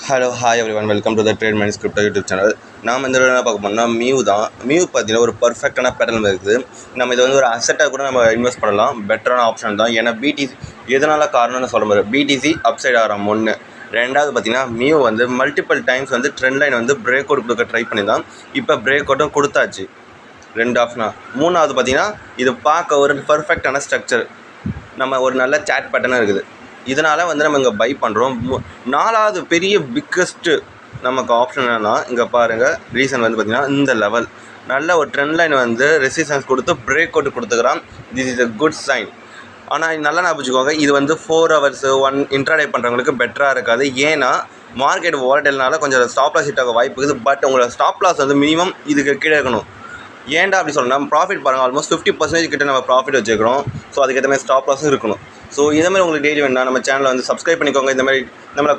Hello hi everyone, welcome to the trade minds crypto YouTube channel. நாம் இந்த என்ன பார்க்க போனால் மியூ தான். மியூ பார்த்தீங்கன்னா ஒரு பர்ஃபெக்டான பேட்டர்ன் இருக்குது. நம்ம இதை வந்து ஒரு அசெட்டாக கூட நம்ம இன்வெஸ்ட் பண்ணலாம். பெட்டரான ஆப்ஷன் தான். ஏன்னா பிடிசி எதனால் காரணம்னு சொல்ல முடியாது. பிடிசி அப்சைட் ஆகிறோம் ஒன்று. ரெண்டாவது பார்த்தீங்கன்னா மியூ வந்து மல்டிபிள் டைம்ஸ் வந்து ட்ரெண்ட் லைன் வந்து பிரேக் அவுட் கொடுக்க ட்ரை பண்ணி தான் இப்போ பிரேக் அவுட்டும் கொடுத்தாச்சு. 2 ஆப்ஷனா. மூணாவது பார்த்தீங்கன்னா இது பார்க்க ஒரு பர்ஃபெக்டான ஸ்ட்ரக்சர். நம்ம ஒரு நல்ல சேட் பேட்டர்னாக இருக்குது. இதனால் வந்து நம்ம இங்கே பை பண்ணுறோம். நாலாவது பெரிய பிக்கஸ்ட்டு நமக்கு ஆப்ஷன் என்னென்னா, இங்கே பாருங்கள், ரீசன் வந்து பார்த்திங்கன்னா இந்த லெவல் நல்ல ஒரு ட்ரெண்ட் லைன் வந்து ரெசிஸ்டன்ஸ் கொடுத்து பிரேக் அவுட் கொடுத்துக்கிறான். This is a good sign. ஆனால் நல்லா நான் புரிஞ்சுக்கோங்க, இது வந்து 4 ஹவர்ஸ் 1 இன்ட்ராடே பண்ணுறவங்களுக்கு பெட்டராக இருக்காது. ஏன்னா மார்க்கெட் வாலடைல்னால கொஞ்சம் ஸ்டாப் லாஸ் ஹிட் ஆக வாய்ப்பு இருக்குது. பட் உங்களோட ஸ்டாப் லாஸ் வந்து மினிமம் இதுக்கு கீழே இருக்கணும். ஏன்டா அப்படி சொல்லணும், ப்ராஃபிட் பாருங்கள், ஆல்மோஸ்ட் 50% கிட்ட நம்ம ப்ராஃபிட் வச்சுக்கிறோம். ஸோ அதுக்கேற்ற மாதிரி ஸ்டாப் லாஸும் இருக்கணும். ஸோ இதே மாதிரி உங்களுக்கு டெய்லி வேணும்னா நம்ம சேனலை வந்து சப்ஸ்கிரைப் பண்ணிக்கோங்க. இந்த மாதிரி நம்மளை